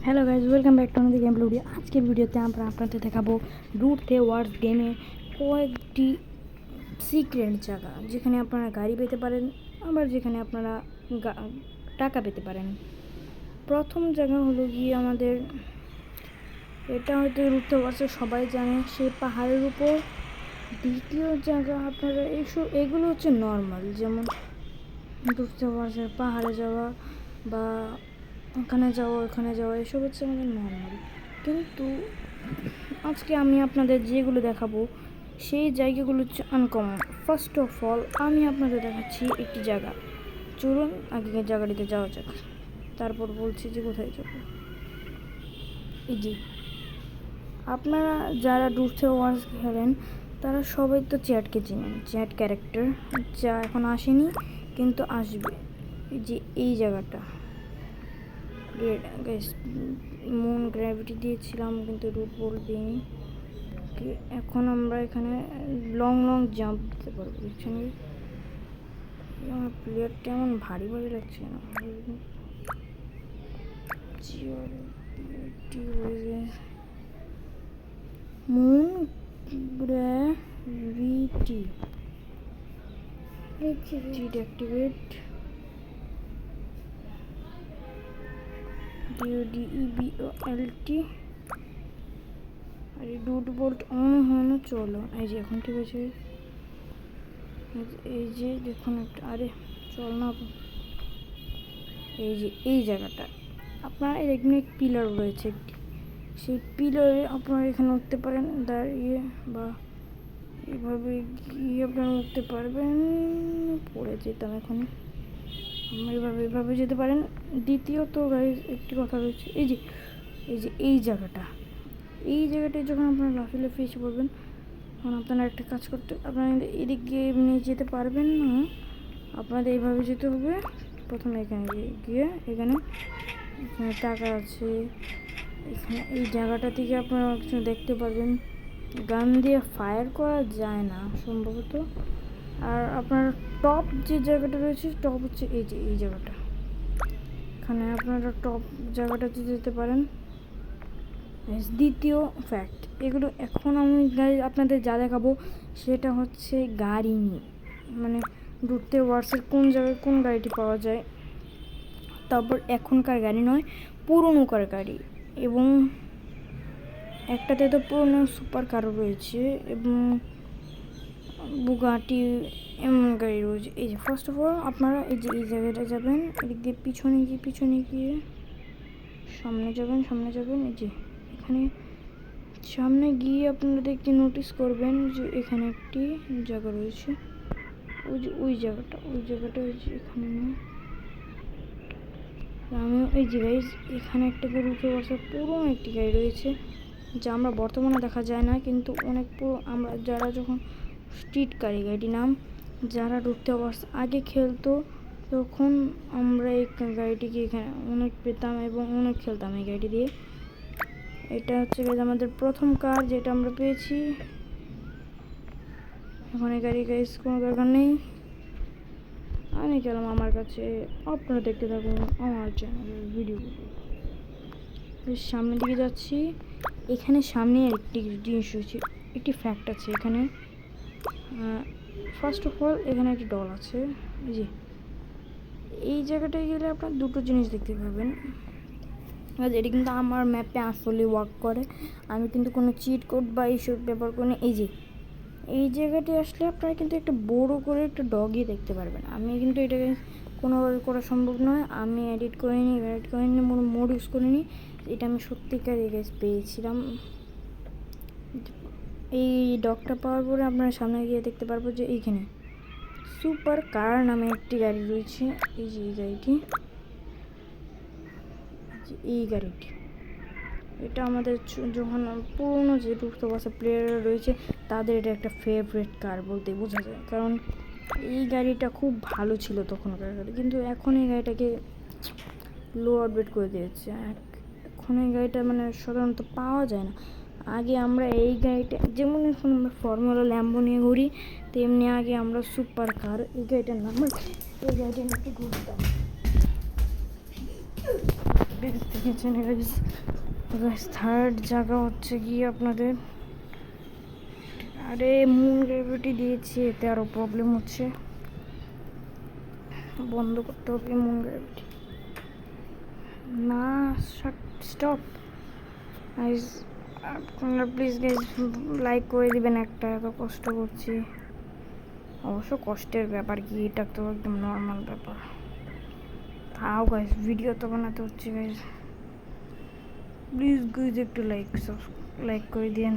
Hello guys, welcome back to আমাদের game video. আজকের ভিডিওতে আমরা আপনাদের দেখাবো রুট থে ওয়ার্স গেমে কয়েকটি সিক্রেট জায়গা, যেখানে আপনারা গাড়ি পেতে পারেন, আবার যেখানে আপনারা টাকা পেতে পারেন। প্রথম জায়গা হলো গিয়ে আমাদের, এটা হয়তো রুট থে ওয়ার্সে সবাই জানে, সে পাহাড়ের উপর। দ্বিতীয় জায়গা আপনারা এগুলো হচ্ছে নর্মাল, যেমন রুট থে ওয়ার্সের পাহাড়ে যাওয়া বা ওখানে যাওয়া এসব হচ্ছে আমাদের নর্মাল। কিন্তু আজকে আমি আপনাদের যেগুলো দেখাবো সেই জায়গাগুলো হচ্ছে আনকমন। ফার্স্ট অফ অল আমি আপনাদের দেখাচ্ছি একটি জায়গা। চলুন আগে জায়গাটিতে যাওয়া যাক, তারপর বলছি যে কোথায় যাব। এই যে আপনারা যারা রুট থে ওয়ার্স খেলেন তারা সবাই তো চ্যাটকে চিনেন, চ্যাট ক্যারেক্টার যা এখন আসেনি কিন্তু আসবে। এই যে এই জায়গাটা মুন গ্র্যাভিটি দিয়েছিলাম কিন্তু রুট বল দিইনি। এখন আমরা এখানে লং জাম্প দিতে পারবো। দেখছেন আমার প্লেয়ার কেমন ভারী লাগছে না। মুন গ্র্যাভিটি অ্যাক্টিভেট DODEBOLT আর ডুট বোল্ট অন হনো। চলো এই যে এখন ঠিক আছে। এই যে দেখুন একটা, আরে চল না। এই যে এই জায়গাটা আপনার এখানে পিলার রয়েছে একটি, সেই পিলারে আপনারা এখানে উঠতে পারেন দাঁড়িয়ে, বা এইভাবে গিয়ে আপনারা উঠতে পারবেন। পড়ে যেতাম এখন। আমরা এভাবে যেতে পারেন। দ্বিতীয়ত গাইজ একটি কথা রয়েছে, এই যে এই জায়গাটায় যখন আপনারা লাফিয়ে এসে পড়বেন, তখন আপনারা একটা কাজ করতে, আপনারা এদিক গিয়ে এমনি যেতে পারবেন না, আপনাদের এইভাবে যেতে হবে। প্রথমে এখানে গিয়ে এখানে টাকা আছে, এখানে এই জায়গাটা থেকে আপনারা কিছু দেখতে পারবেন। গান দিয়ে ফায়ার করা যায় না সম্ভবত। আর আপনার টপ যে জায়গাটা রয়েছে, টপ হচ্ছে এই যে এই জায়গাটা, এখানে আপনারা টপ জায়গাটাতে যেতে পারেন। দ্বিতীয় ফ্যাক্ট, এগুলো এখন আমি আপনাদের যা দেখাবো সেটা হচ্ছে গাড়ি নিয়ে, মানে রুট থে ওয়ার্সের কোন জায়গায় কোন গাড়িটি পাওয়া যায়, তারপর এখনকার গাড়ি নয়, পুরনোকার গাড়ি। এবং একটাতে তো পুরনো সুপার কারও রয়েছে এবং বুগাটি এমন গাড়ি রয়েছে। এই যে ফার্স্ট অফ অল আপনারা এই যে এই জায়গাটা যাবেন, এদিক দিয়ে পিছনে গিয়ে সামনে যাবেন। এই যে এখানে সামনে গিয়ে আপনারা দেখতে নোটিস করবেন যে এখানে একটি জায়গা রয়েছে। ওই জায়গাটা ওই যে এখানে না, আমি এই যে গাইজ এখানে একটা রুট থে ওয়ার্সের পুরনো একটি গাড়ি রয়েছে, যা আমরা বর্তমানে দেখা যায় না, কিন্তু অনেক আমরা যারা যখন স্ট্রিট গাড়িটির নাম, যারা রুট থে ওয়ার্স আগে খেলতো তখন আমরা এই গাড়িটিকে এখানে অনেক পেতাম এবং অনেক খেলতাম এই গাড়িটি দিয়ে। এটা হচ্ছে আমাদের প্রথম কার যেটা আমরা পেয়েছি। এখন এই গাড়ি গাইজ কোনো দরকার নেই, আমি গেলাম আমার কাছে। আপনারা দেখতে থাকুন আমার চ্যানেলের ভিডিওগুলো। সামনের দিকে যাচ্ছি, এখানে সামনে একটি জিনিস রয়েছে, একটি ফ্যাক্ট আছে এখানে। ফার্স্ট অফ অল এখানে একটি ডল আছে। এই যে এই জায়গাটায় গেলে আপনার দুটো জিনিস দেখতে পাবেন। এটি কিন্তু আমার ম্যাপে আসলে ওয়ার্ক করে, আমি কিন্তু কোনো চিট কোড বা এইসব ব্যবহার করি না। এই যে এই জায়গাটি আসলে আপনারা কিন্তু একটা বড় করে একটা ডগই দেখতে পারবেন। আমি কিন্তু এটাকে কোনোভাবে করা সম্ভব নয়, আমি এডিট করিনি মোড ইউজ করিনি। এটা আমি সত্যিকার পেয়েছিলাম। এই ডগটা পাওয়ার পরে আপনারা সামনে গিয়ে দেখতে পারবো যে এইখানে সুপার কার নামে একটি গাড়ি রয়েছে। এই যে এই গাড়িটি এটা আমাদের যখন পুরনো যে রুট থে ওয়ার্সের প্লেয়াররা রয়েছে তাদের এটা একটা ফেভারিট কার বলতে বোঝা যায়, কারণ এই গাড়িটা খুব ভালো ছিল তখনকার গাড়ি, কিন্তু এখন এই গাড়িটাকে লো আপডেট করে দিয়েছে। এখন এই গাড়িটা মানে সাধারণত পাওয়া যায় না। আগে আমরা এই গাড়িটা, যেমন এখন আমরা ফর্মুলা ল্যাম্বো নিয়ে ঘুরি, তেমনি আগে আমরা সুপার কার এই গাড়িটার নাম, এই গাড়িটা নিয়ে ঘুরতাম। দেখেছেন গাইস, থার্ড জায়গা হচ্ছে গিয়ে আপনাদের, আরে মুন গ্র্যাভিটি দিয়েছি, এতে আরও প্রবলেম হচ্ছে, বন্ধ করতে হবে মুন গ্র্যাভিটি। না স্টপ গাইস, আপনারা প্লিজ গাইস লাইক করে দিবেন একটা, এত কষ্ট করছি। অবশ্য কষ্টের ব্যাপার কি, এটা তো একদম নর্মাল ব্যাপার। তাও গাইস ভিডিও তো বানাতে হচ্ছে গাইস, প্লিজ গাইস একটু লাইক করে দিন।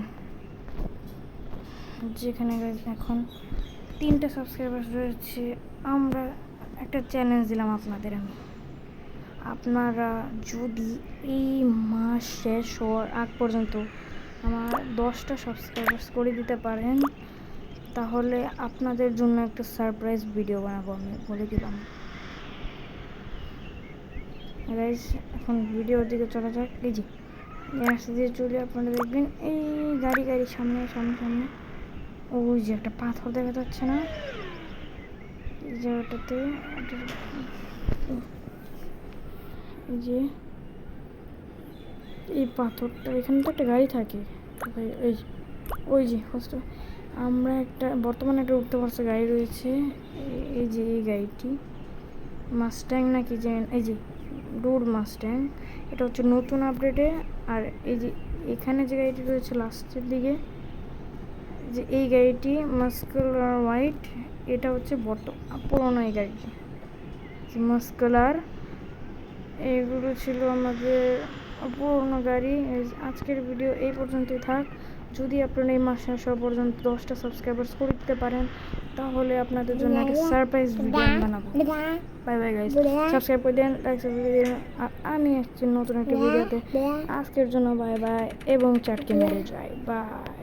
যেখানে গাইস এখন 3টা সাবস্ক্রাইবার রয়েছে, আমরা একটা চ্যালেঞ্জ দিলাম আপনাদের, আপনারা যদি এই মাস শেষ হওয়ার আগ পর্যন্ত আমার 10টা সাবস্ক্রাইবার্স করে দিতে পারেন, তাহলে আপনাদের জন্য একটা সারপ্রাইজ ভিডিও বানাবো, আমি বলে দিলাম গাইস। এখন ভিডিওর দিকে চলা যাক। এই যে রাস্তা দিয়ে চলে আপনারা দেখবেন এই গাড়ি সামনে সামনে সামনে, ওই যে একটা পাথর দেখা যাচ্ছে না, এই জায়গাটাতে এই যে এই পাথরটা, এখানে তো একটা গাড়ি থাকে, ওই যে ফার্স্ট আমরা একটা বর্তমানে একটা উঠতে পারছে গাড়ি রয়েছে, এই যে এই গাড়িটি মাস্ট্যাং নাকি যে, এই যে রোড মাস্ট্যাং, এটা হচ্ছে নতুন আপডেটে। আর এই যে এখানে যে গাড়িটি রয়েছে লাস্টের দিকে, যে এই গাড়িটি মাস্কুলার হোয়াইট, এটা হচ্ছে পুরোনো এই গাড়িটি মাস্কুলার। এইগুলো ছিল আমাদের পুরোনো গাড়ি। আজকের ভিডিও এই পর্যন্তই থাক। যদি আপনারা এই মাস শেষ হওয়া পর্যন্ত 10টা সাবস্ক্রাইবার্স করে দিতে পারেন, তাহলে আপনাদের জন্য একটা সারপ্রাইজ ভিডিও বানাবো। বাই বাই গাইস, সাবস্ক্রাইব করে দেন, লাইক করে দেন, আর আমি আসছি নতুন একটা ভিডিওতে। আজকের জন্য বাই বাই এবং চাটকে মেরে যাই, বাই।